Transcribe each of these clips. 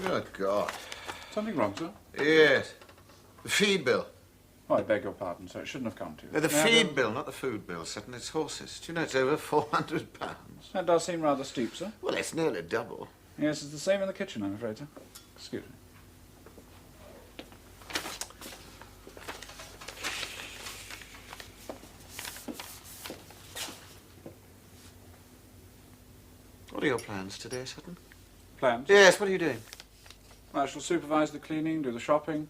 Good God. Something wrong, sir? Yes. The feed bill. Oh, I beg your pardon, sir. It shouldn't have come to you. The feed bill, not the food bill, Sutton. It's horses. Do you know it's over £400? That does seem rather steep, sir. Well, it's nearly double. Yes, it's the same in the kitchen, I'm afraid, sir. Excuse me. What are your plans today, Sutton? Plans? Yes, what are you doing? I shall supervise the cleaning, do the shopping.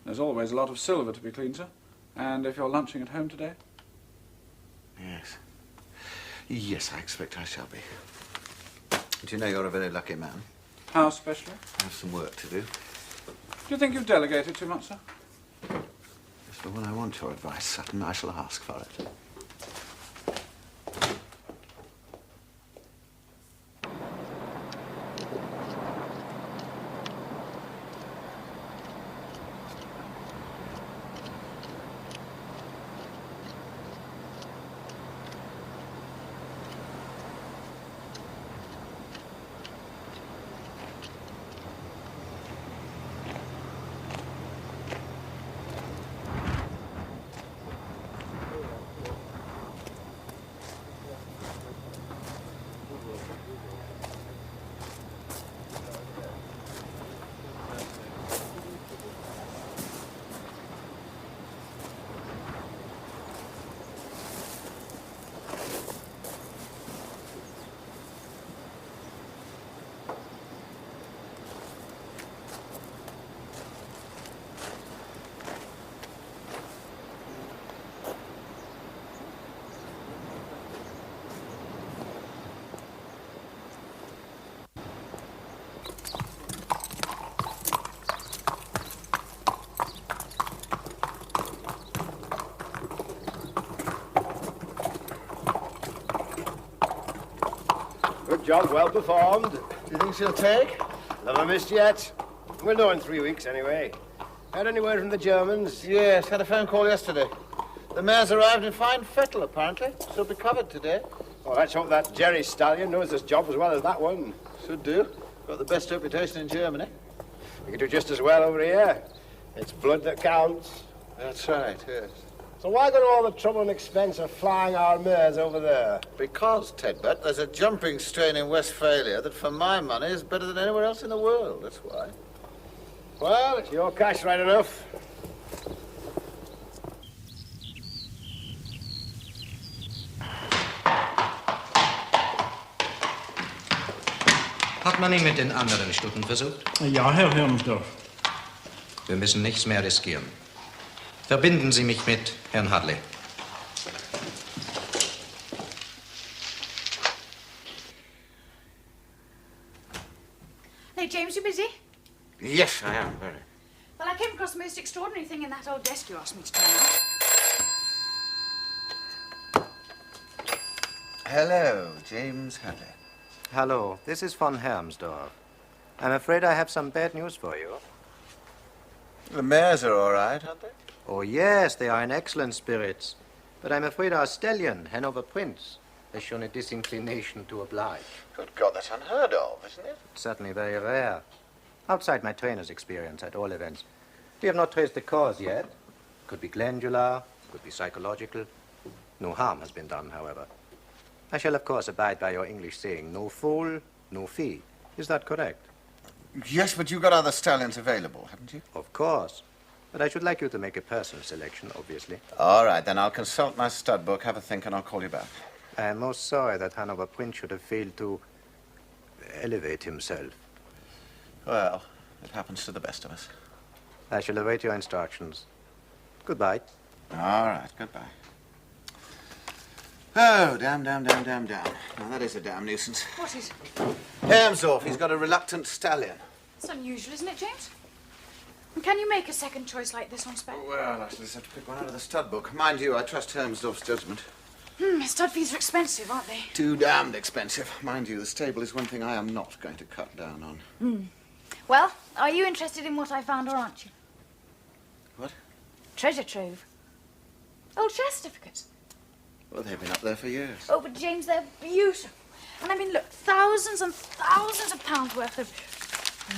There's always a lot of silver to be cleaned, sir. And if you're lunching at home today? Yes. Yes, I expect I shall be. Do you know you're a very lucky man? How especially? I have some work to do. Do you think you've delegated too much, sir? Yes, but when I want your advice, Sutton, I shall ask for it. Good job, well performed. Do you think she'll take? Never missed yet. We'll know in 3 weeks, anyway. Heard any word from the Germans? Yes, had a phone call yesterday. The mare's arrived in fine fettle, apparently. She'll be covered today. Well, let's hope that Jerry stallion knows this job as well as that one. Should do. Got the best reputation in Germany. We could do just as well over here. It's blood that counts. That's right, yes. So why go to all the trouble and expense of flying our mares over there? Because, Tedbert, there's a jumping strain in Westphalia that, for my money, is better than anywhere else in the world. That's why. Well, it's your cash right enough. Hat man ihn mit den anderen Stunden versucht? Ja, Herr Hermsdorf. Wir müssen nichts mehr riskieren. Verbinden Sie mich mit Herrn Hadleigh. Hey, James, you busy? Yes, I am, very. Well, I came across the most extraordinary thing in that old desk you asked me to turn out. Hello, James Hadleigh. Hello, this is von Hermsdorf. I'm afraid I have some bad news for you. The mares are all right, aren't they? Oh, yes, they are in excellent spirits. But I'm afraid our stallion, Hanover Prince, has shown a disinclination to oblige. Good God, that's unheard of, isn't it? It's certainly very rare. Outside my trainer's experience, at all events. We have not traced the cause yet. Could be glandular, could be psychological. No harm has been done, however. I shall, of course, abide by your English saying, no foal, no fee. Is that correct? Yes, but you've got other stallions available, haven't you? Of course. But I should like you to make a personal selection, obviously. All right, then I'll consult my stud book, have a think, and I'll call you back. I am most sorry that Hanover Prince should have failed to elevate himself. Well, it happens to the best of us. I shall await your instructions. Goodbye. All right, goodbye. Oh, damn. Now, that is a damn nuisance. What is? Hermsdorf, he's got a reluctant stallion. It's unusual, isn't it, James? And can you make a second choice like this on spec? Well, I shall just have to pick one out of the stud book. Mind you, I trust Hermsdorf's judgment. Stud fees are expensive, aren't they? Too damned expensive. Mind you, the stable is one thing I am not going to cut down on. Well, are you interested in what I found, or aren't you? What? Treasure trove. Old share certificates. Well, they've been up there for years. Oh, but James, they're beautiful. And I mean, look, thousands and thousands of pounds worth of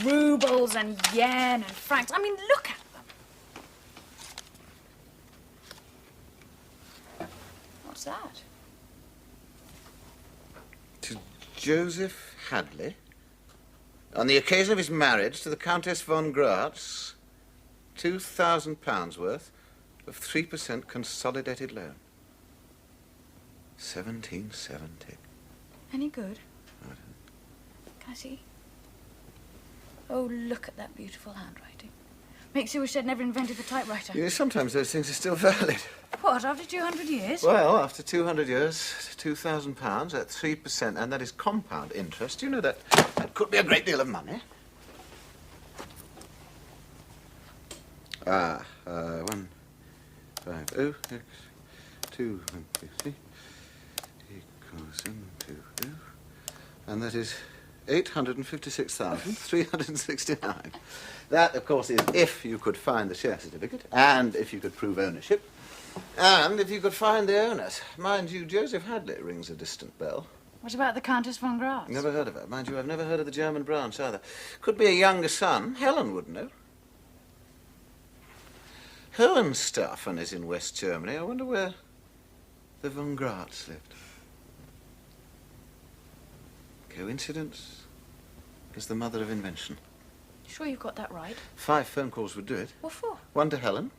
Rubles and yen and francs. I mean, look at them. What's that? To Joseph Hadleigh, on the occasion of his marriage to the Countess von Graz, £2,000 worth of 3% consolidated loan. 1770. Any good? Can I see? Oh, look at that beautiful handwriting. Makes you wish they'd never invented the typewriter. Yeah, sometimes those things are still valid. What, after 200 years? Well, after 200 years, £2,000 at 3%, and that is compound interest. You know that could be a great deal of money. 150 x 250 equals 720, and that is 856,369. That, of course, is if you could find the share certificate, and if you could prove ownership, and if you could find the owners. Mind you, Joseph Hadleigh rings a distant bell. What about the Countess von Graz? Never heard of her. Mind you, I've never heard of the German branch either. Could be a younger son. Helen would know. Hohenstaufen is in West Germany. I wonder where the von Graz lived. Coincidence is the mother of invention. Sure you've got that right? 5 phone calls would do it. What for? One to Helen.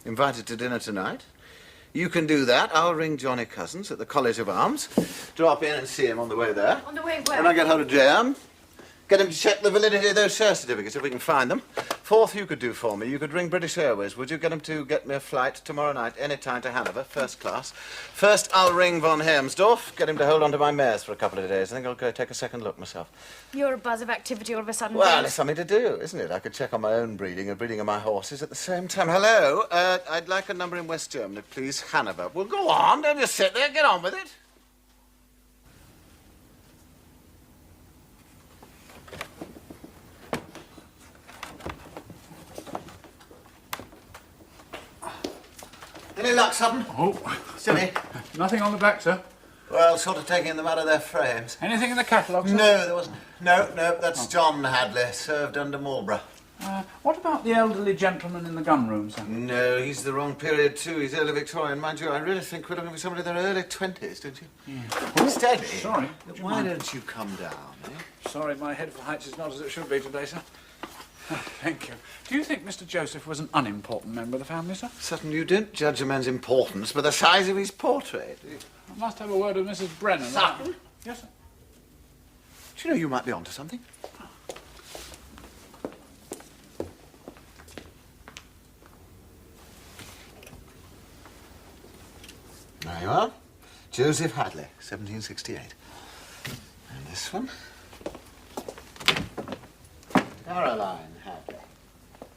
Invited to dinner tonight. You can do that. I'll ring Johnny Cousins at the College of Arms. Drop in and see him on the way there. On the way where? When I get hold of J.M., get him to check the validity of those share certificates if we can find them. Fourth you could do for me. You could ring British Airways. Would you get him to get me a flight tomorrow night, any time to Hanover, first class? First, I'll ring von Hermsdorf, get him to hold on to my mares for a couple of days. I think I'll go take a second look myself. You're a buzz of activity all of a sudden. Well, James. it's something to do, isn't it? I could check on my own breeding and breeding of my horses at the same time. Hello, I'd like a number in West Germany, please. Hanover. Well, go on. Don't just sit there. Get on with it. Any luck, Sutton? Oh. Silly. Nothing on the back, sir. Well, sort of taking them out of their frames. Anything in the catalogue, sir? No, there wasn't. No, that's John Hadleigh, served under Marlborough. What about the elderly gentleman in the gun room, sir? No, he's the wrong period, too. He's early Victorian. Mind you, I really think we're looking for somebody in their early 20s, don't you? Yeah. Steady. Sorry. Why don't you come down, eh? Sorry, my head for heights is not as it should be today, sir. Thank you. Do you think Mr. Joseph was an unimportant member of the family, sir? Sutton, you don't judge a man's importance by the size of his portrait. I must have a word with Mrs. Brennan. Sutton? Yes, sir. Do you know you might be onto something? There you are. Joseph Hadleigh, 1768. And this one? Caroline Hadleigh.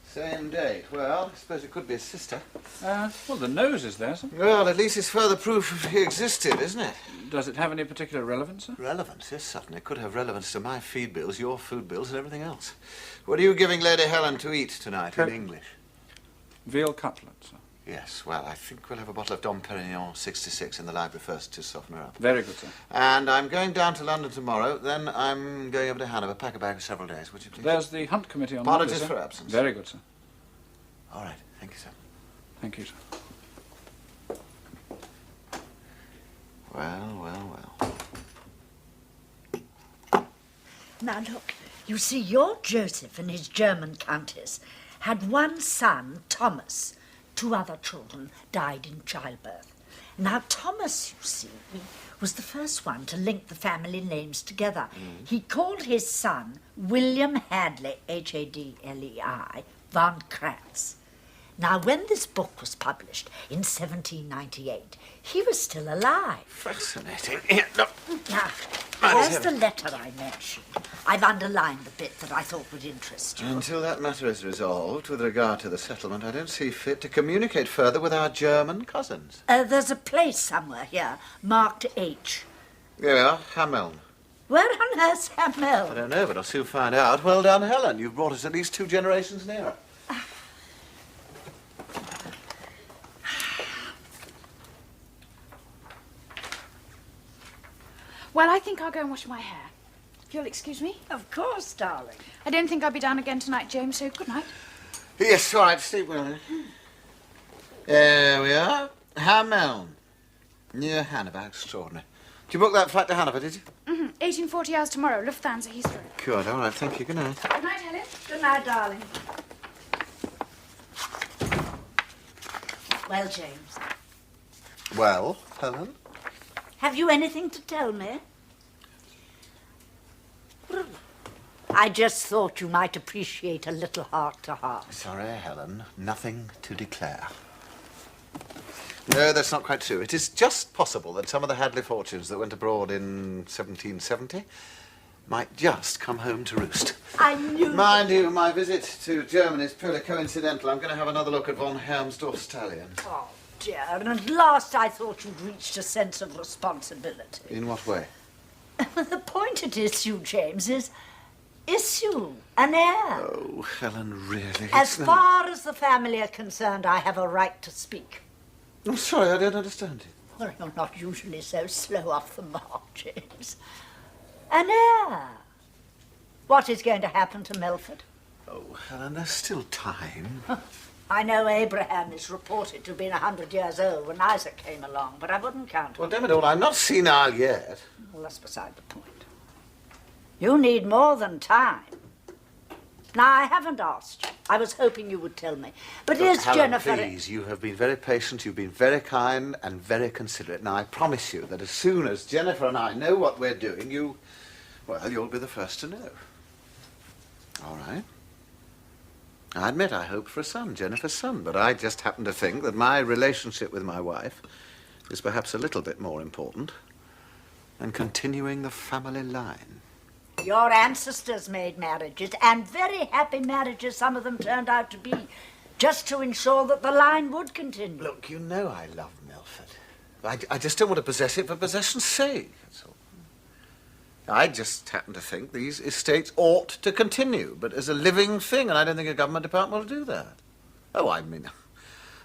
Same date. Well, I suppose it could be his sister. Well, the nose is there, sir. Well, at least it's further proof he existed, isn't it? Does it have any particular relevance, sir? Relevance, yes, Sutton. It could have relevance to my feed bills, your food bills, and everything else. What are you giving Lady Helen to eat tonight in English? Veal cutlet, sir. Yes, well, I think we'll have a bottle of Dom Perignon 66 in the library first to soften her up. Very good, sir. And I'm going down to London tomorrow. Then I'm going over to Hanover. Pack a bag for several days, would you please? There's the hunt committee on Monday, Apologies sir. for absence. Very good, sir. All right. Thank you, sir. Thank you, sir. Well. Now look, you see, your Joseph and his German countess had one son, Thomas. 2 other children died in childbirth. Now, Thomas, you see, was the first one to link the family names together. He called his son William Hadleigh, Hadlei, von Graz. Now, when this book was published in 1798, he was still alive. Fascinating. Here, look. Now, there's the letter I mentioned. I've underlined the bit that I thought would interest you. Until that matter is resolved with regard to the settlement, I don't see fit to communicate further with our German cousins. There's a place somewhere here marked H. Here we are, Hameln. Where on earth's I Hamel? don't know, but I'll soon find out. Well done, Helen. You've brought us at least 2 generations nearer. Well, I think I'll go and wash my hair. If you'll excuse me. Of course, darling. I don't think I'll be down again tonight, James, so good night. Yes, all right, Steve. There we are. Hamel. Near Hanover. Extraordinary. Did you book that flight to Hanover, did you? 1840 hours tomorrow, Lufthansa, Heathrow. Good, all right, thank you. Good night. Good night, Helen. Good night, darling. Well, James, Well, Helen? have you anything to tell me? I just thought you might appreciate a little heart-to-heart. Sorry, Helen. Nothing to declare. No, that's not quite true. It is just possible that some of the Hadleigh fortunes that went abroad in 1770 might just come home to roost. I knew... Mind you, my visit to Germany is purely coincidental. I'm going to have another look at von Helmsdorf's stallion. Oh, dear, and at last I thought you'd reached a sense of responsibility. In what way? The point at issue, James, is issue, an heir. Oh, Helen, really? As far as the family are concerned, I have a right to speak. I'm sorry, I don't understand you. Well, you're not usually so slow off the mark, James. An heir. What is going to happen to Melford? Oh, Helen, there's still time. I know Abraham is reported to have been 100 years old when Isaac came along, but I wouldn't count on Well, damn it all, I'm not senile yet. Well, that's beside the point. You need more than time. Now, I haven't asked you. I was hoping you would tell me. But Look, is Helen, Jennifer... please, you have been very patient, you've been very kind and very considerate. Now, I promise you that as soon as Jennifer and I know what we're doing, you'll be the first to know. All right? I admit I hoped for a son, Jennifer's son, but I just happen to think that my relationship with my wife is perhaps a little bit more important than continuing the family line. Your ancestors made marriages, and very happy marriages some of them turned out to be, just to ensure that the line would continue. Look, you know I love Melford. I just don't want to possess it for possession's sake, that's all. I just happen to think these estates ought to continue, but as a living thing, and I don't think a government department will do that. Oh, I mean,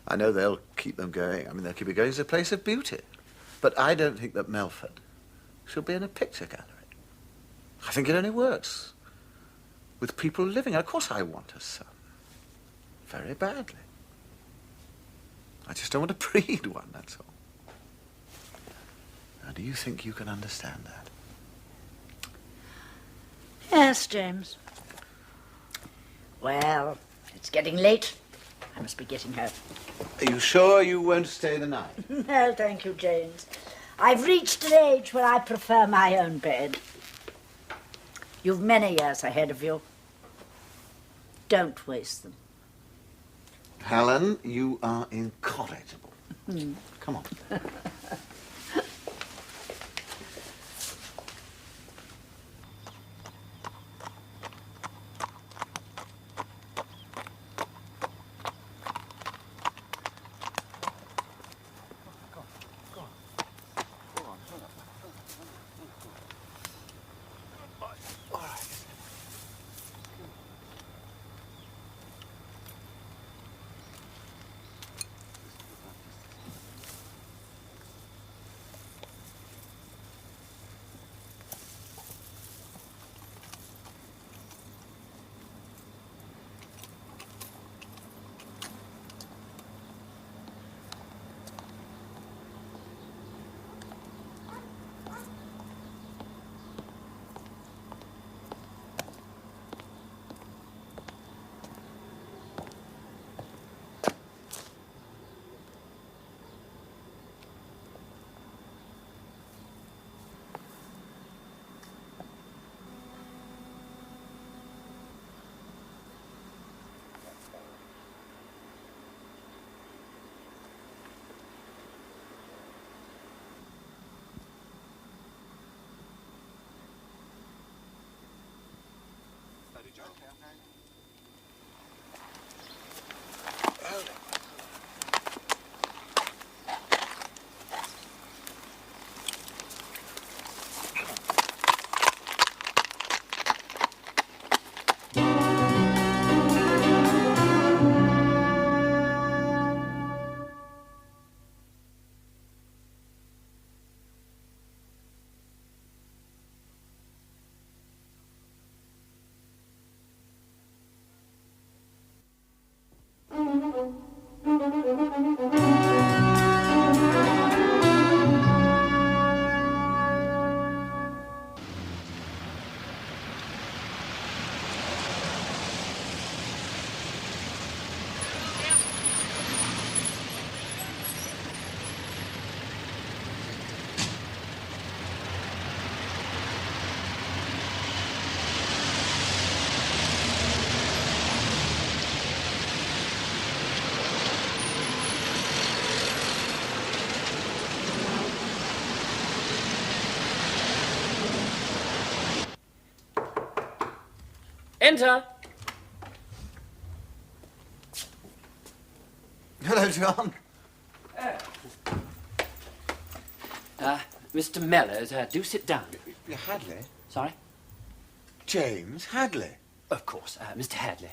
I know they'll keep them going. I mean, they'll keep it going as a place of beauty. But I don't think that Melford should be in a picture gallery. I think it only works with people living. Of course I want a son. Very badly. I just don't want to breed one, that's all. Now, do you think you can understand that? Yes, James. Well, it's getting late. I must be getting home. Are you sure you won't stay the night? No, thank you, James. I've reached an age where I prefer my own bed. You've many years ahead of you. Don't waste them. Helen, you are incorrigible. Come on. Enter. Hello, John. Mr. Mellors, do sit down. Hadleigh? Sorry? James Hadleigh. Of course, Mr. Hadleigh.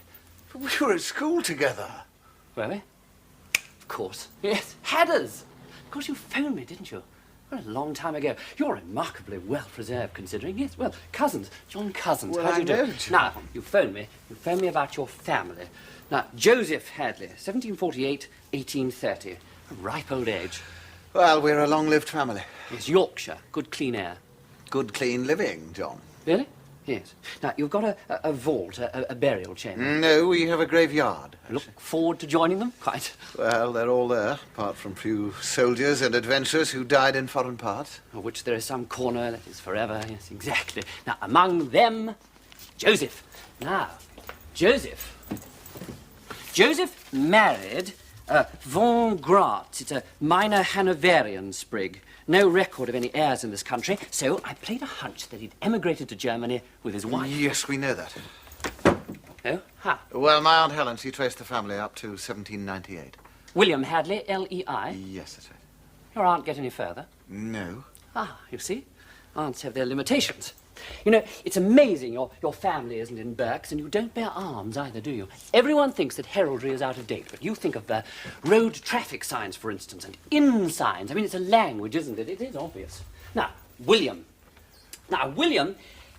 We were at school together. Were we? Of course. Yes, Hadders. Of course, you phoned me, didn't you? Well, a long time ago. You're remarkably well preserved, considering. Yes, well, cousins. John Cousins. Well, How do you do? I know, John. Now, you phoned me. You phoned me about your family. Now, Joseph Hadleigh, 1748, 1830. A ripe old age. Well, we're a long-lived family. Yes, Yorkshire. Good clean air. Good, clean living, John. Really? Yes. Now, you've got a vault, a burial chamber. No, we have a graveyard. Look forward to joining them? Quite. Well, they're all there, apart from a few soldiers and adventurers who died in foreign parts. Of which there is some corner that is forever. Yes, exactly. Now, among them, Joseph. Now, Joseph married Von Gratz. It's a minor Hanoverian sprig. No record of any heirs in this country, so I played a hunch that he'd emigrated to Germany with his wife. Yes, we know that. Oh, how? Well, my Aunt Helen, she traced the family up to 1798. William Hadleigh, L-E-I. Yes, that's right. Your aunt get any further? No. Ah, you see? Aunts have their limitations. You know, it's amazing your family isn't in Berks, and you don't bear arms either, do you? Everyone thinks that heraldry is out of date, but you think of road traffic signs, for instance, and inn signs. I mean, it's a language, isn't it? It is obvious. Now, William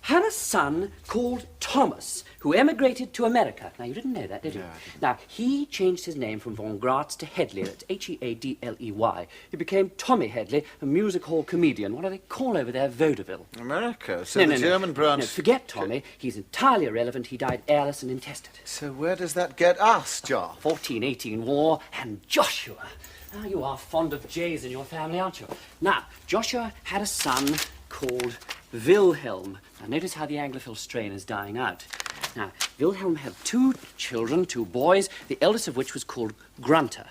had a son called Thomas, who emigrated to America. Now, you didn't know that, did you? No, I didn't. Now, he changed his name from Von Gratz to Hadleigh. That's H-E-A-D-L-E-Y. He became Tommy Hadleigh, a music hall comedian. What do they call over there? Vaudeville. America, so the German branch... No, forget Tommy. He's entirely irrelevant. He died heirless and intestate. So where does that get us, John? 1418 war and Joshua. Now, you are fond of J's in your family, aren't you? Now, Joshua had a son called Wilhelm. Now, notice how the Anglophil strain is dying out. Now, Wilhelm had 2 children, 2 boys, the eldest of which was called Gunther.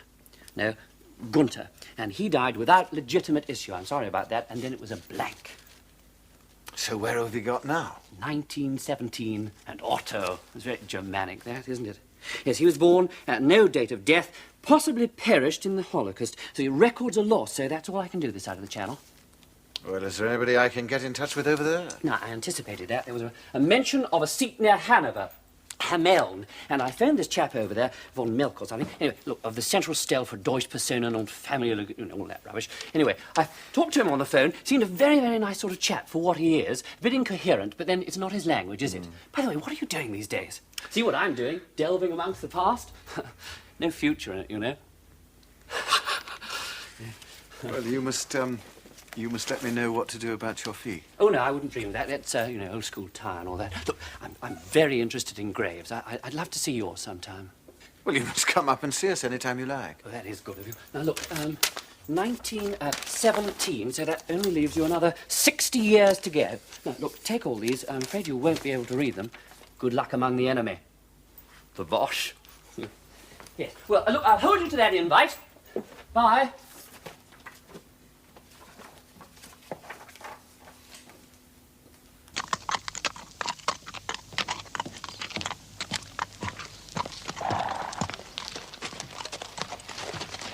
And he died without legitimate issue. I'm sorry about that. And then it was a blank. So where have we got now? 1917 and Otto. It's very Germanic, that, isn't it? Yes, he was born at no date of death, possibly perished in the Holocaust. So your records are lost, so that's all I can do this side of the channel. Well, is there anybody I can get in touch with over there? Now, I anticipated that. There was a mention of a seat near Hanover, Hameln, and I phoned this chap over there, von Milk or something. Anyway, look, of the Central Stelle for Deutsche Personen und Familie, you know, all that rubbish. Anyway, I talked to him on the phone. Seemed a very, very nice sort of chap for what he is. A bit incoherent, but then it's not his language, is it? By the way, what are you doing these days? See what I'm doing? Delving amongst the past? No future in it, you know. Well, you must let me know what to do about your fee. Oh, no, I wouldn't dream of that. That's, you know, old school tie and all that. Look, I'm very interested in graves. I'd love to see yours sometime. Well, you must come up and see us any time you like. Well, that is good of you. Now, look, 1917, so that only leaves you another 60 years to go. Now, look, take all these. I'm afraid you won't be able to read them. Good luck among the enemy. The Boche. Yes. Well, look, I'll hold you to that invite. Bye.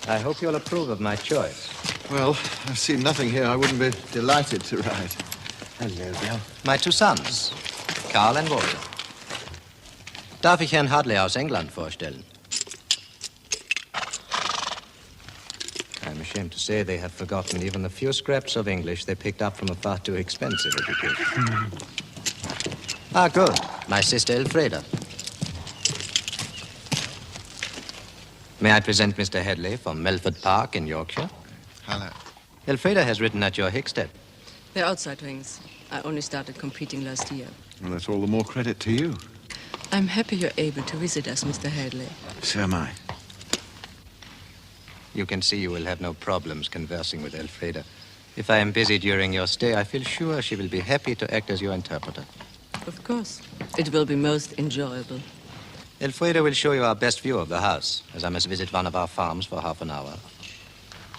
I hope you'll approve of my choice. Well, I've seen nothing here I wouldn't be delighted to write. Hello, Bill. My 2 sons, Karl and Walter. Darf ich Herrn Hadleigh aus England vorstellen? I'm ashamed to say they have forgotten even the few scraps of English they picked up from a far too expensive education. Ah, good. My sister Elfreda. May I present Mr. Hadleigh from Melford Park in Yorkshire? Hello. Elfreda has written at your Hickstead. They're outside wings. I only started competing last year. Well, that's all the more credit to you. I'm happy you're able to visit us, Mr. Hadleigh. So am I. You can see you will have no problems conversing with Elfreda. If I am busy during your stay, I feel sure she will be happy to act as your interpreter. Of course. It will be most enjoyable. Elfreda will show you our best view of the house, as I must visit one of our farms for half an hour.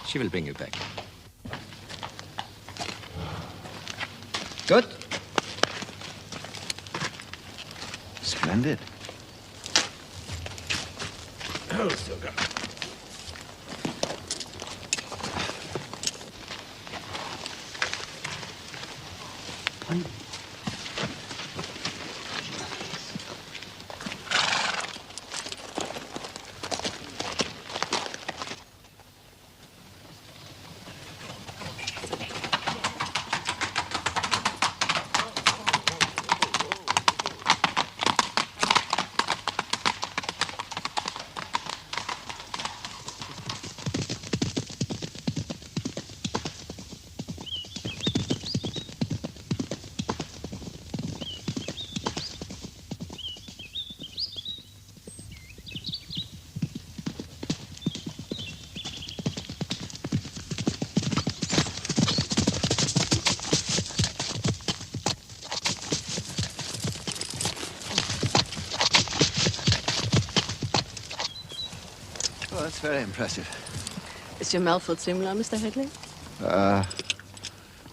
She will bring you back. Good. Splendid. Splendid. Oh, still got Well, that's very impressive. Is your Melford similar, Mr. Hadleigh?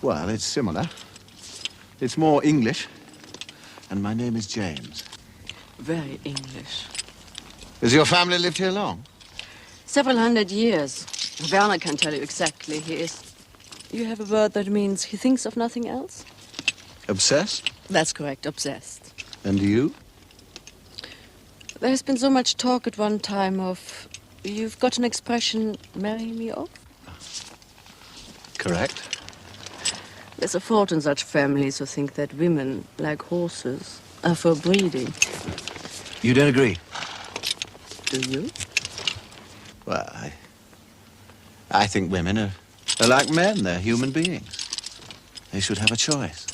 Well, it's similar. It's more English. And my name is James. Very English. Has your family lived here long? Several hundred years. Werner can tell you exactly. He is... You have a word that means he thinks of nothing else? Obsessed? That's correct, obsessed. And you? There has been so much talk at one time of... You've got an expression, marry me off? Correct. There's a fault in such families who think that women, like horses, are for breeding. You don't agree? Do you? Well, I think women are like men. They're human beings. They should have a choice.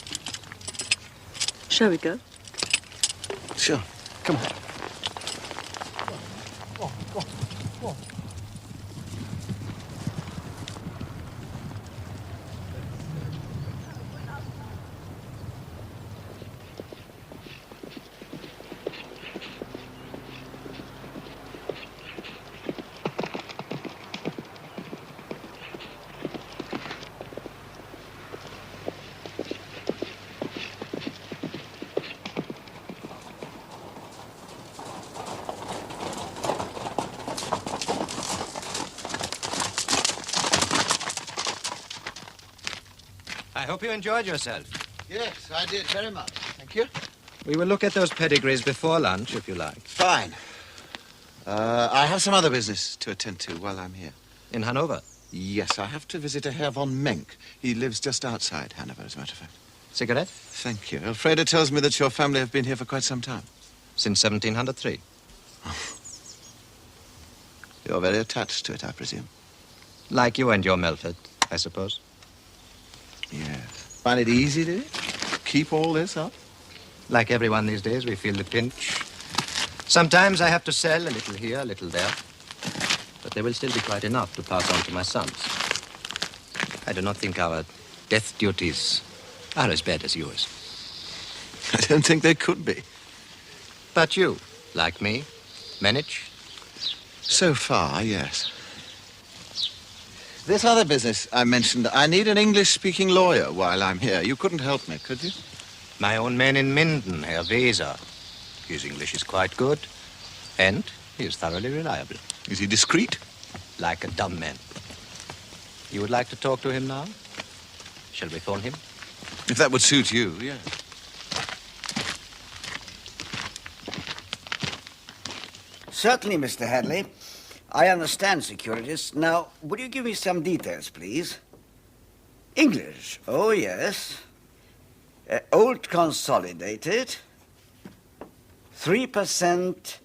Shall we go? Sure. Come on. I hope you enjoyed yourself. Yes, I did very much. Thank you. We will look at those pedigrees before lunch, if you like. Fine. I have some other business to attend to while I'm here. In Hanover? Yes, I have to visit a Herr von Menck. He lives just outside Hanover, as a matter of fact. Cigarette? Thank you. Elfreda tells me that your family have been here for quite some time. Since 1703. You're very attached to it, I presume. Like you and your Melford, I suppose. Yes. Find it easy, do you? Keep all this up? Like everyone these days, we feel the pinch. Sometimes I have to sell a little here, a little there. But there will still be quite enough to pass on to my sons. I do not think our death duties are as bad as yours. I don't think they could be. But you, like me, manage? So far, yes. This other business I mentioned, I need an English-speaking lawyer while I'm here. You couldn't help me, could you? My own man in Minden, Herr Weser. His English is quite good. And he is thoroughly reliable. Is he discreet? Like a dumb man. You would like to talk to him now? Shall we phone him? If that would suit you, yes. Certainly, Mr. Hadleigh. I understand securities. Now, would you give me some details, please? English. Oh, yes. Old consolidated. 3%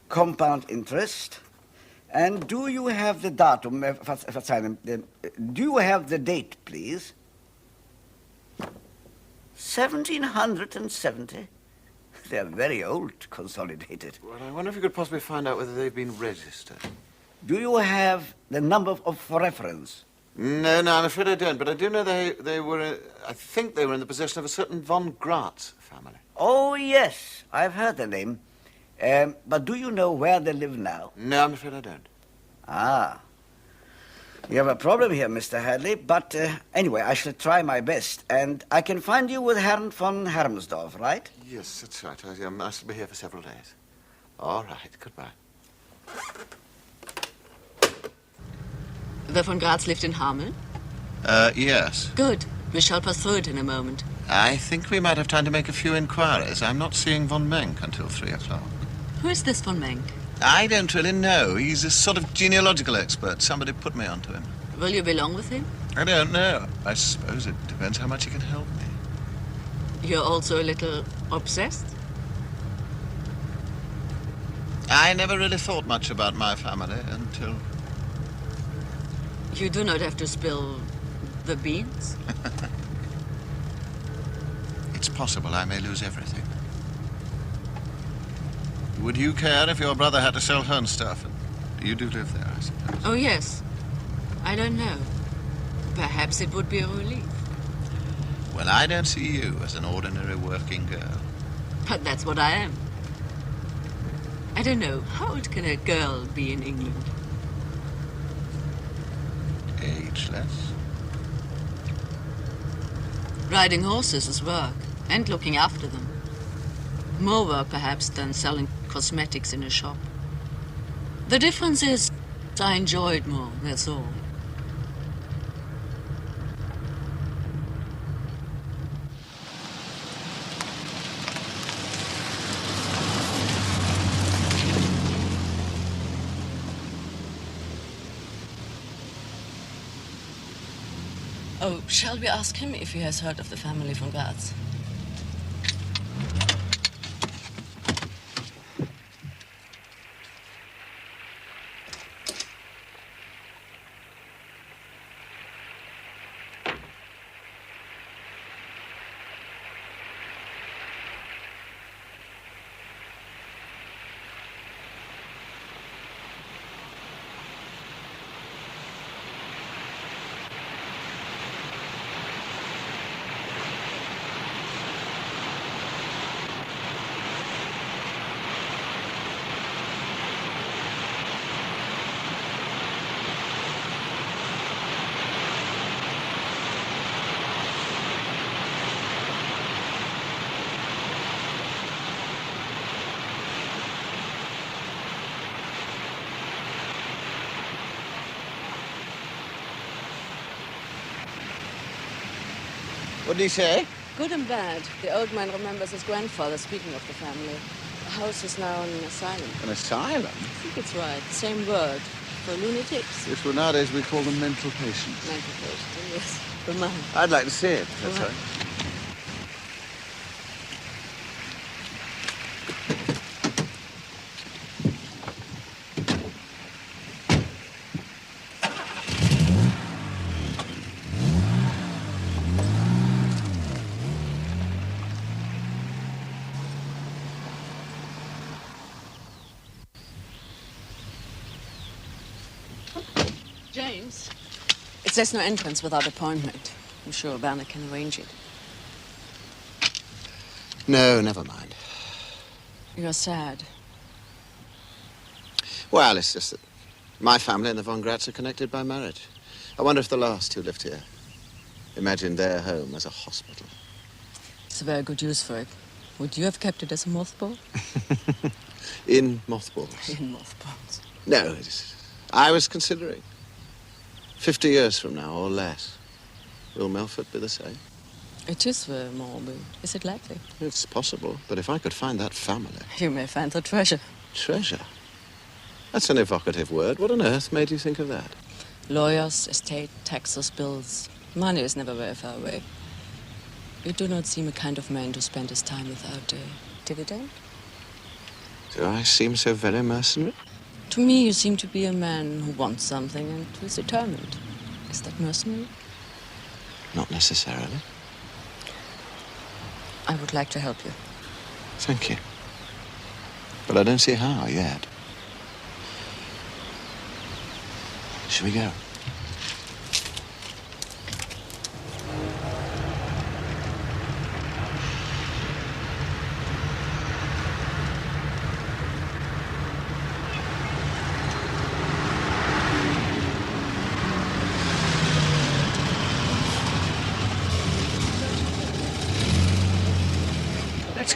compound interest. And do you have the datum? Do you have the date, please? 1770. They're very old, consolidated. Well, I wonder if you could possibly find out whether they've been registered. Do you have the number for reference? No, I'm afraid I don't. But I do know they were, I think they were in the possession of a certain von Gratz family. Oh, yes. I've heard the name. But do you know where they live now? No, I'm afraid I don't. Ah. You have a problem here, Mr. Hadleigh, but anyway, I shall try my best. And I can find you with Herrn von Hermsdorf, right? Yes, that's right. I shall be here for several days. All right, goodbye. The von Graz lived in Hameln? Yes. Good. We shall pass through it in a moment. I think we might have time to make a few inquiries. I'm not seeing von Menck until 3 o'clock. Who is this von Menck? I don't really know. He's a sort of genealogical expert. Somebody put me onto him. Will you belong with him? I don't know. I suppose it depends how much he can help me. You're also a little obsessed? I never really thought much about my family until... You do not have to spill the beans? It's possible I may lose everything. Would you care if your brother had to sell Hohenstaufen? You do live there, I suppose. Oh, yes. I don't know. Perhaps it would be a relief. Well, I don't see you as an ordinary working girl. But that's what I am. I don't know. How old can a girl be in England? Ageless? Riding horses is work, and looking after them. More work, perhaps, than selling cosmetics in a shop. The difference is, I enjoy it more, that's all. Oh, shall we ask him if he has heard of the family von Graz? What did he say? Good and bad. The old man remembers his grandfather speaking of the family. The house is now an asylum. An asylum? I think it's right. Same word. For lunatics. Yes, well, nowadays we call them mental patients. Mental patients, yes. For mine. I'd like to see it, that's Well, right. James? It says no entrance without appointment. I'm sure Werner can arrange it. No, never mind. You're sad. Well, it's just that my family and the von Graz are connected by marriage. I wonder if the last who lived here imagined their home as a hospital. It's a very good use for it. Would you have kept it as a mothball? In mothballs. In mothballs. No, I was considering. 50 years from now, or less. Will Melford be the same? It is very morbid. Is it likely? It's possible, but if I could find that family... You may find the treasure. Treasure? That's an evocative word. What on earth made you think of that? Lawyers, estate, taxes, bills. Money is never very far away. You do not seem a kind of man to spend his time without a dividend. Do I seem so very mercenary? To me, you seem to be a man who wants something and who is determined. Is that mercenary? Not necessarily. I would like to help you. Thank you. But I don't see how yet. Shall we go?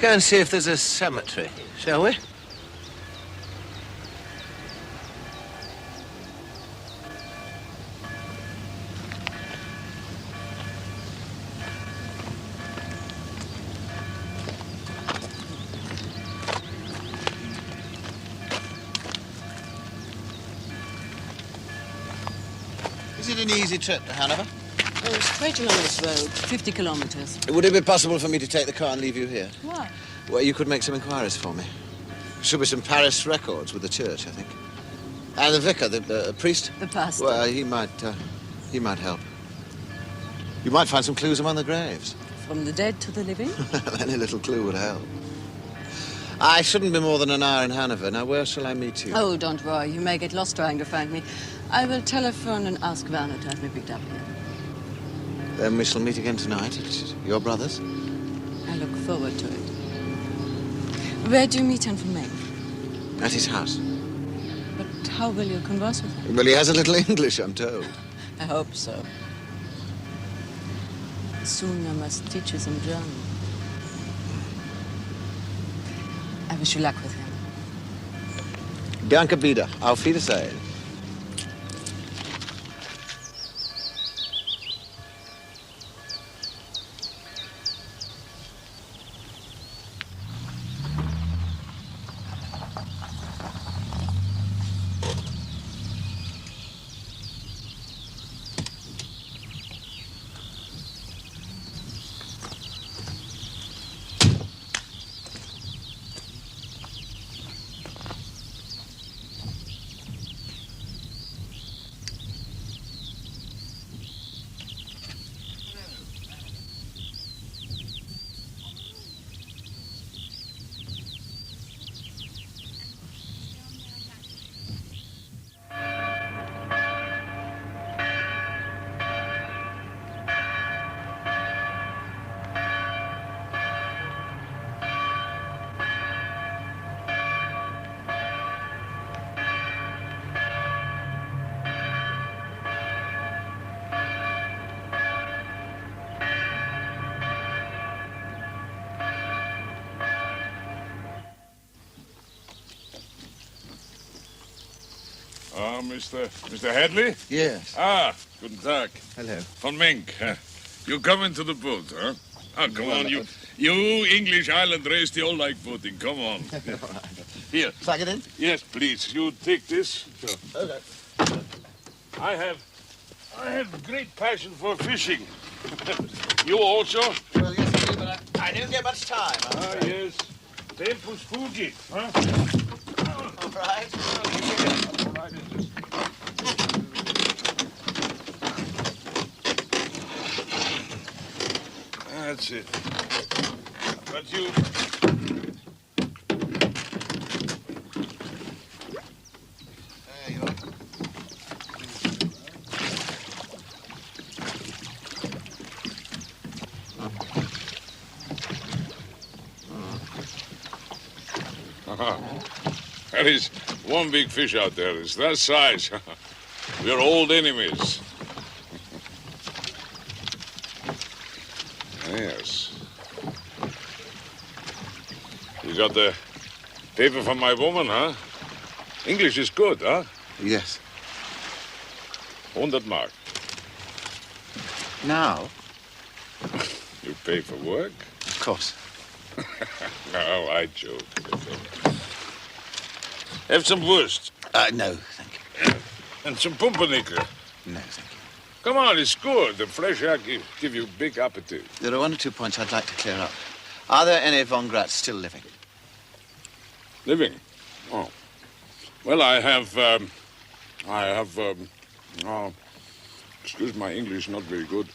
Let's go and see if there's a cemetery, shall we? Is it an easy trip to Hanover? Oh, straight along this road, 50 kilometers. Would it be possible for me to take the car and leave you here? Why? Well, you could make some inquiries for me. Should be some Paris records with the church, I think. And the vicar, the priest. The pastor. Well, he might help. You might find some clues among the graves. From the dead to the living? Any little clue would help. I shouldn't be more than an hour in Hanover. Now, where shall I meet you? Oh, don't worry. You may get lost trying to find me. I will telephone and ask Werner to have me picked up here. Then we shall meet again tonight at your brother's. I look forward to it. Where do you meet him from Maine? At his house. But how will you converse with him? Well, he has a little English, I'm told. I hope so. Soon I must teach you some German. I wish you luck with him. Danke wieder. Auf Wiedersehen. Mr. Hadleigh? Yes. Ah, guten Tag. Hello. Von Mink. You come into the boat, huh? Oh, come on, you English island race, they all like boating. Come on. Here. Plug it in? Yes, please. You take this. Okay. I have great passion for fishing. You also? Well, yes, I do, but I don't get much time. Ah, yes. Tempus fugit, huh? All right. That's it. But you... There you are. There is one big fish out there. It's that size. We're old enemies. Yes. You got the paper from my woman, huh? English is good, huh? Yes. 100 mark. Now? You pay for work? Of course. No, I joke. Have some wurst. No, thank you. And some pumpernickel. No, thank you. Come on, it's good. The fresh air give you big appetite. There are one or two points I'd like to clear up. Are there any von Gratz still living? Living? Oh. Well, I have, excuse my English, not very good.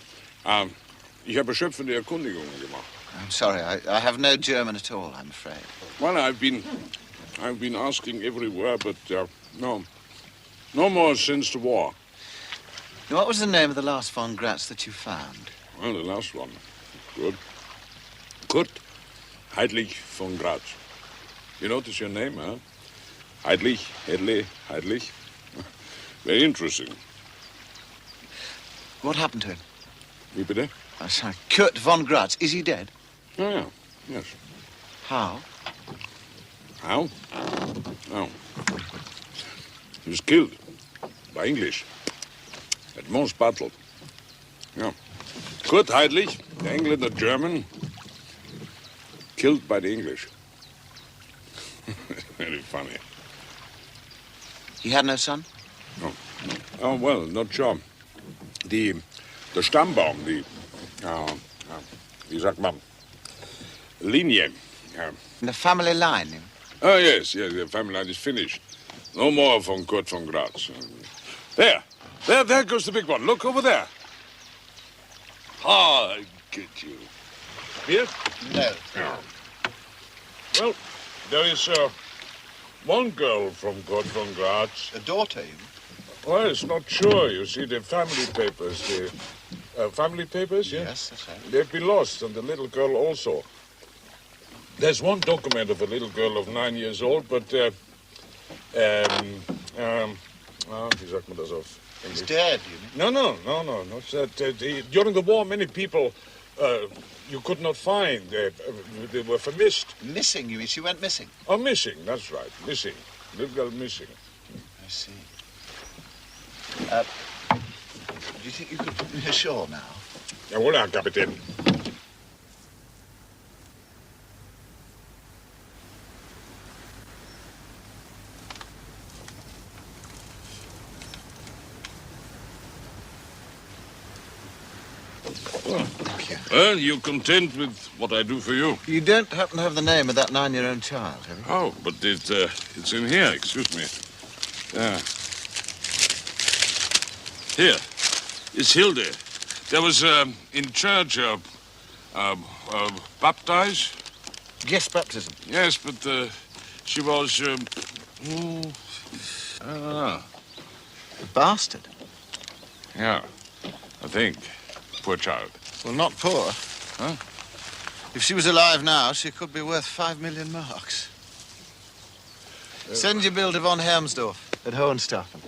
Ich habe erschöpfende Erkundigungen gemacht. I'm sorry, I have no German at all, I'm afraid. Well, I've been asking everywhere, but no more since the war. What was the name of the last von Gratz that you found? Well, the last one. Good. Kurt Hadleigh von Gratz. You notice your name, huh? Hadleigh, Hadleigh. Very interesting. What happened to him? Wie bitte? Oh, sorry. Kurt von Gratz, is he dead? Oh, yeah. Yes. How? How? Oh. He was killed by English at Mons battle. Yeah. Kurt Hadleigh, the Engländer German, killed by the English. Very funny. He had no son? No. Oh, well, not sure. Der Stammbaum, wie sagt man, Linie. The family line? Oh, yes, the family line is finished. No more von Kurt von Graz. There goes the big one. Look over there. Ah, I get you. Here? No. Well, there is one girl from Kurt von Graz. A daughter, you mean? Well, it's not sure. You see, the family papers, family papers, yeah? Yes, that's right. They've been lost, and the little girl also. There's one document of a little girl of 9 years old, but, wie sagt man das auf English? He's dead, you mean? No, not that. During the war, many people you could not find. They were vermisst. Missing, you mean? She went missing? Oh, missing, that's right, missing. Little girl missing. I see. Do you think you could put me ashore now? Jawohl, Herr Kapitän. Thank you. Well, you're content with what I do for you? You don't happen to have the name of that 9-year-old child, have you? Oh, but it's in here, excuse me. Here, it's Hilde. There was, in church, baptized? Yes, baptism. Yes, but, she was, I don't know. A bastard. Yeah, I think. Poor child. Well, not poor. Huh? If she was alive now, she could be worth 5 million marks. Send your bill to von Hermsdorf at Hohenstaufen.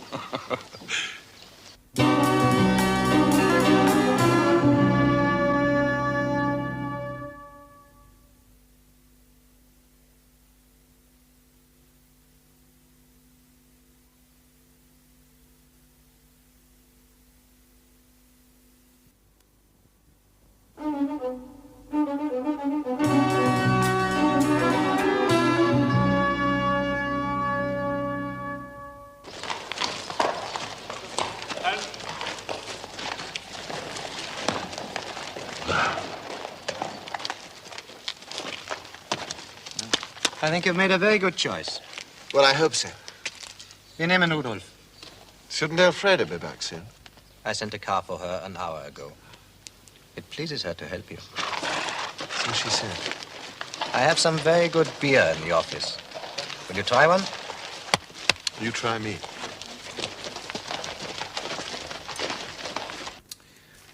I think you've made a very good choice. Well, I hope so. Your name is Rudolf. Shouldn't Elfreda be back soon? I sent a car for her an hour ago. It pleases her to help you. So she said. I have some very good beer in the office. Will you try one? You try me.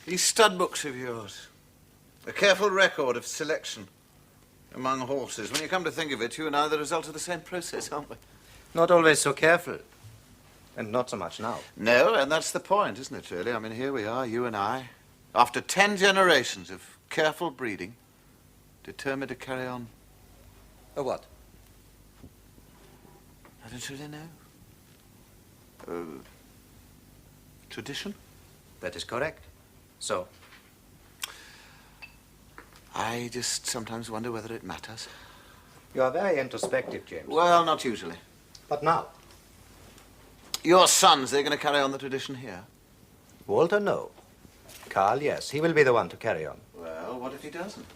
These stud books of yours. A careful record of selection among horses. When you come to think of it, you and I are the result of the same process, aren't we? Not always so careful. And not so much now. No, and that's the point, isn't it, really? I mean, here we are, you and I, after 10 generations of careful breeding, determined to carry on. A what? I don't really know. Tradition? That is correct. So? I just sometimes wonder whether it matters. You are very introspective, James. Well, not usually. But now? Your sons, they're going to carry on the tradition here? Walter, no. Carl, yes. He will be the one to carry on. Well, what if he doesn't?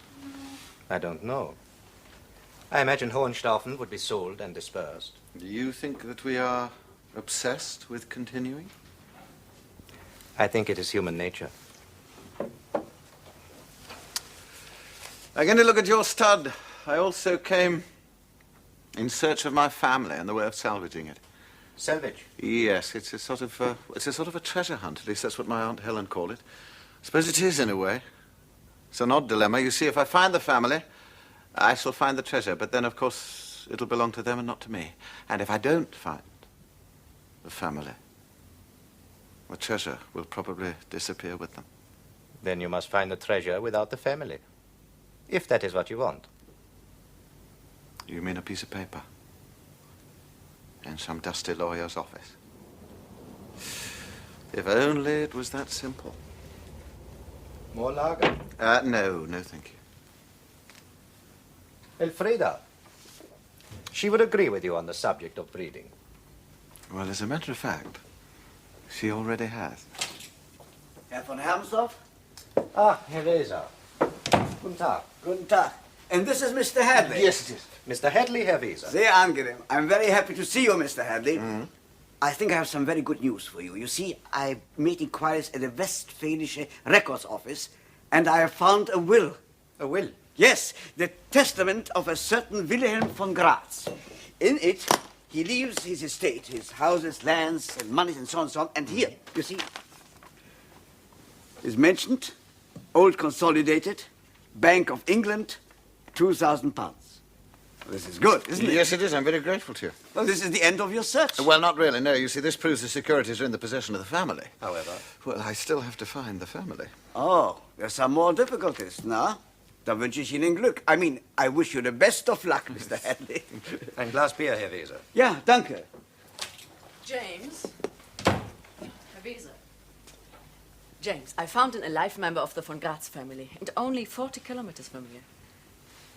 I don't know. I imagine Hohenstaufen would be sold and dispersed. Do you think that we are obsessed with continuing? I think it is human nature. I'm going to look at your stud. I also came in search of my family and the way of salvaging it. Salvage? Yes, it's a sort of a treasure hunt. At least that's what my Aunt Helen called it. I suppose it is in a way. It's an odd dilemma. You see, if I find the family, I shall find the treasure. But then, of course, it'll belong to them and not to me. And if I don't find the family, the treasure will probably disappear with them. Then you must find the treasure without the family. If that is what you want. You mean a piece of paper? In some dusty lawyer's office? If only it was that simple. More lager? No, thank you. Elfreda. She would agree with you on the subject of breeding. Well, as a matter of fact, she already has. Herr von Hermsdorf? Ah, Herr Weser. Guten Tag. Guten Tag. And this is Mr. Hadleigh? Yes, it is. Mr. Hadleigh, Herr Weser. Sehr angenehm. I'm very happy to see you, Mr. Hadleigh. I think I have some very good news for you. You see, I made inquiries at the Westfälische Records Office, and I have found a will. A will? Yes, the testament of a certain Wilhelm von Graz. In it, he leaves his estate, his houses, lands, and monies, and so on and so on. And here, you see, is mentioned, old consolidated, Bank of England, £2,000. This is good, isn't it? Yes, it is. I'm very grateful to you. Well, this is the end of your search. Well, not really, no. You see, this proves the securities are in the possession of the family. However? Well, I still have to find the family. Oh, there's some more difficulties, no? Da wünsche ich Ihnen Glück. I mean, I wish you the best of luck, Mr. Hadleigh. Ein Glas Bier, Herr Weser. Ja, danke. James? Herr Weser. James, I found an alive member of the von Graz family, and only 40 kilometers from here.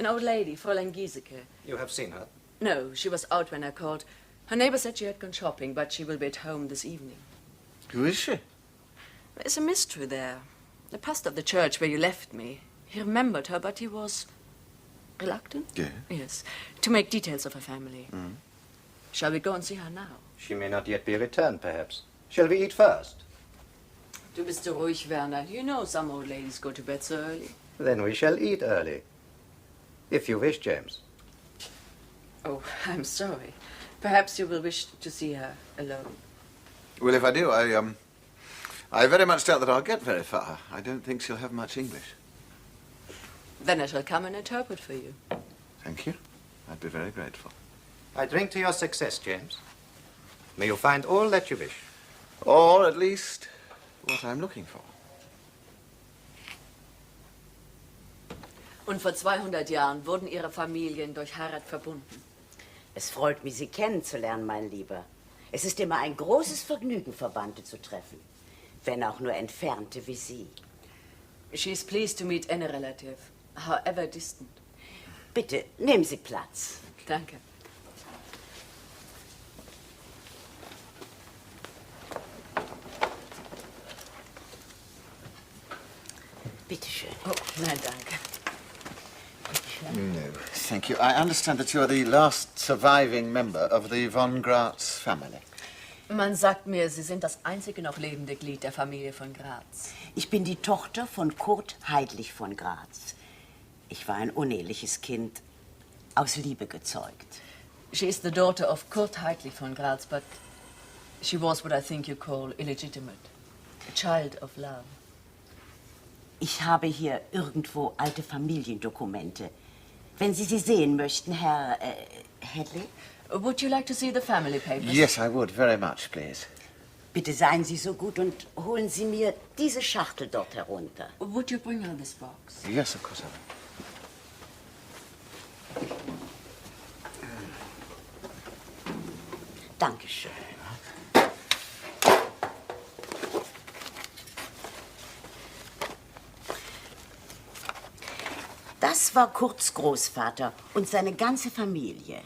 An old lady, Fräulein Giesecke. You have seen her? No, she was out when I called. Her neighbor said she had gone shopping, but she will be at home this evening. Who is she? There's a mystery there. The pastor of the church where you left me, he remembered her, but he was reluctant? Yeah. Yes, to make details of her family. Shall we go and see her now? She may not yet be returned, perhaps. Shall we eat first? Du bist so ruhig, Werner. You know some old ladies go to bed so early. Then we shall eat early. If you wish, James. Oh, I'm sorry. Perhaps you will wish to see her alone. Well, if I do, I very much doubt that I'll get very far. I don't think she'll have much English. Then I shall come and interpret for you. Thank you. I'd be very grateful. I drink to your success, James. May you find all that you wish. Or at least what I'm looking for. Und vor 200 Jahren wurden ihre Familien durch Heirat verbunden. Es freut mich, Sie kennenzulernen, mein Lieber. Es ist immer ein großes Vergnügen, Verwandte zu treffen. Wenn auch nur Entfernte wie Sie. She is pleased to meet any relative, however distant. Bitte, nehmen Sie Platz. Danke. Bitte schön. Oh, nein, danke. No, thank you. I understand that you're the last surviving member of the von Graz family. Man sagt mir, Sie sind das einzige noch lebende Glied der Familie von Graz. Ich bin die Tochter von Kurt Hadleigh von Graz. Ich war ein uneheliches Kind, aus Liebe gezeugt. She is the daughter of Kurt Hadleigh von Graz, but she was what I think you call illegitimate. A child of love. Ich habe hier irgendwo alte Familiendokumente. Wenn Sie sie sehen möchten, Herr Hadleigh? Would you like to see the family papers? Yes, I would, very much, please. Bitte seien Sie so gut und holen Sie mir diese Schachtel dort herunter. Would you bring her this box? Yes, of course I will. Dankeschön. Das war Kurts Großvater und seine ganze Familie.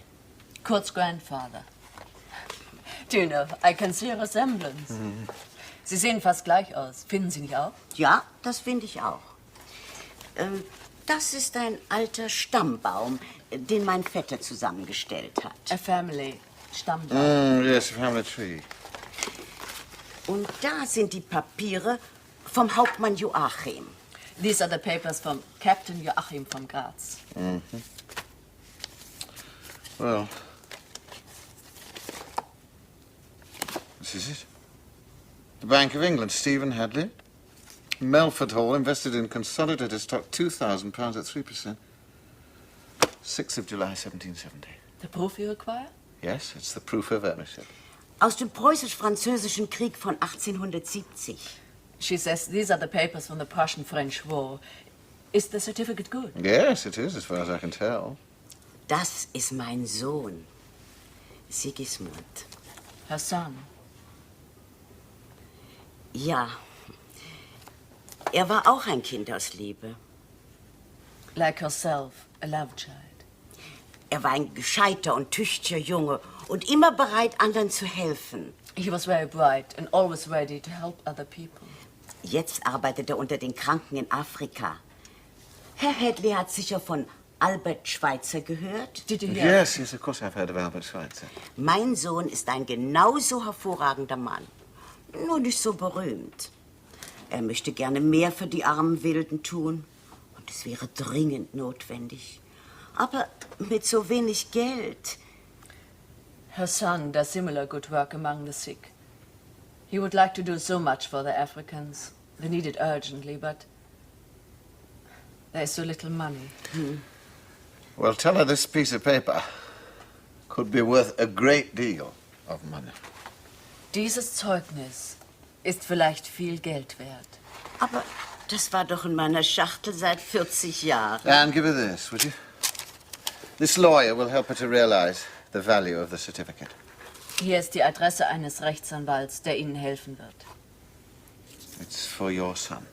Kurt's grandfather. Do you know, I can see a resemblance. Sie sehen fast gleich aus. Finden Sie nicht auch? Ja, das finde ich auch. Das ist ein alter Stammbaum, den mein Vetter zusammengestellt hat. A family Stammbaum. Yes, a family tree. Und da sind die Papiere vom Hauptmann Joachim. These are the papers from Captain Joachim von Graz. Well, this is it. The Bank of England, Stephen Hadleigh. Melford Hall, invested in consolidated stock, £2,000 at 3%. 6th of July, 1770. The proof you require? Yes, it's the proof of ownership. Aus dem Preußisch-Französischen Krieg von 1870. She says these are the papers from the Prussian-French War. Is the certificate good? Yes, it is, as far as I can tell. Das ist mein Sohn, Sigismund. Her son. Ja, er war auch ein Kind aus Liebe. Like herself, a love child. Er war ein gescheiter und tüchtiger Junge und immer bereit, anderen zu helfen. He was very bright and always ready to help other people. Jetzt arbeitet er unter den Kranken in Afrika. Herr Hadleigh hat sicher von Albert Schweitzer gehört? Did you hear? Yes, yes, of course I've heard of Albert Schweitzer. Mein Sohn ist ein genauso hervorragender Mann. Nur nicht so berühmt. Er möchte gerne mehr für die armen Wilden tun. Und es wäre dringend notwendig. Aber mit so wenig Geld. Her son does similar good work among the sick. He would like to do so much for the Africans. They need it urgently, but there's so little money. Well, tell her this piece of paper could be worth a great deal of money. Dieses Zeugnis ist vielleicht viel Geld wert. Aber das war doch in meiner Schachtel seit 40 Jahren. Anne, give her this, would you? This lawyer will help her to realize the value of the certificate. Hier ist die Adresse eines Rechtsanwalts, der Ihnen helfen wird. It's for your son.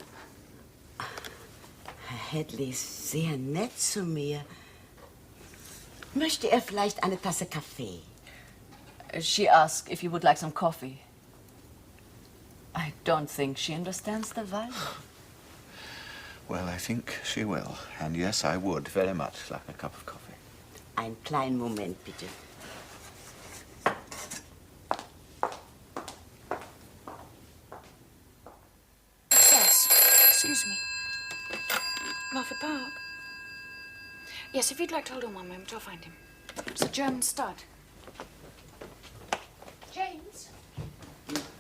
Herr Hadleigh ist sehr nett zu mir. Möchte er vielleicht eine Tasse Kaffee? She asked if you would like some coffee. I don't think she understands the value. Well, I think she will. And yes, I would very much like a cup of coffee. Einen kleinen Moment, bitte. Yes, excuse me. Melford Park? Yes, if you'd like to hold on one moment, I'll find him. It's a German stud. James?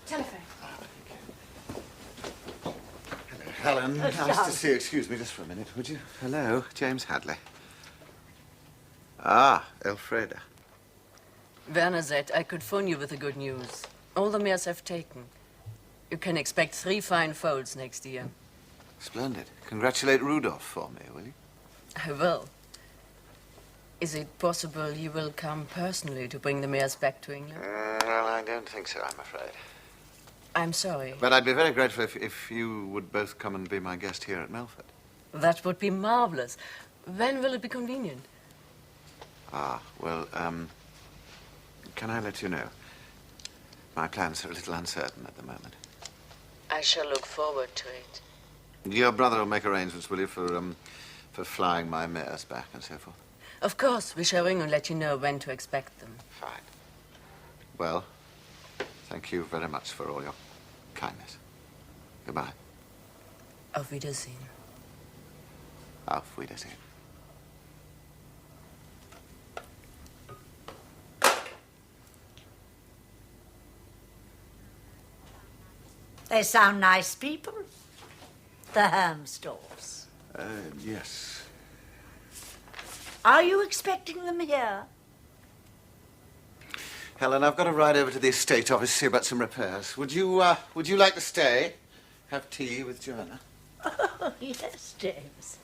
Telephone. Helen, nice Gerald. to see you. Excuse me just for a minute, would you? Hello, James Hadleigh. Ah, Elfreda. Werner said I could phone you with the good news. All the mares have taken. You can expect 3 fine foals next year. Splendid. Congratulate Rudolph for me, will you? I will. Is it possible you will come personally to bring the mares back to England? Well, I don't think so, I'm afraid. I'm sorry. But I'd be very grateful if you would both come and be my guest here at Melford. That would be marvelous. When will it be convenient? Ah, well, can I let you know? My plans are a little uncertain at the moment. I shall look forward to it. Your brother will make arrangements, will you, for flying my mares back and so forth? Of course, we shall ring and let you know when to expect them. Fine. Well, thank you very much for all your kindness. Goodbye. Auf Wiedersehen. Auf Wiedersehen. They sound nice people. The Hermsdorfs. Yes. Are you expecting them here? Helen, I've got to ride over to the estate office to see about some repairs. Would you like to stay? Have tea with Joanna? Oh, yes, James.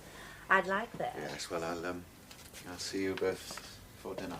I'd like that. Yes, well, I'll see you both for dinner.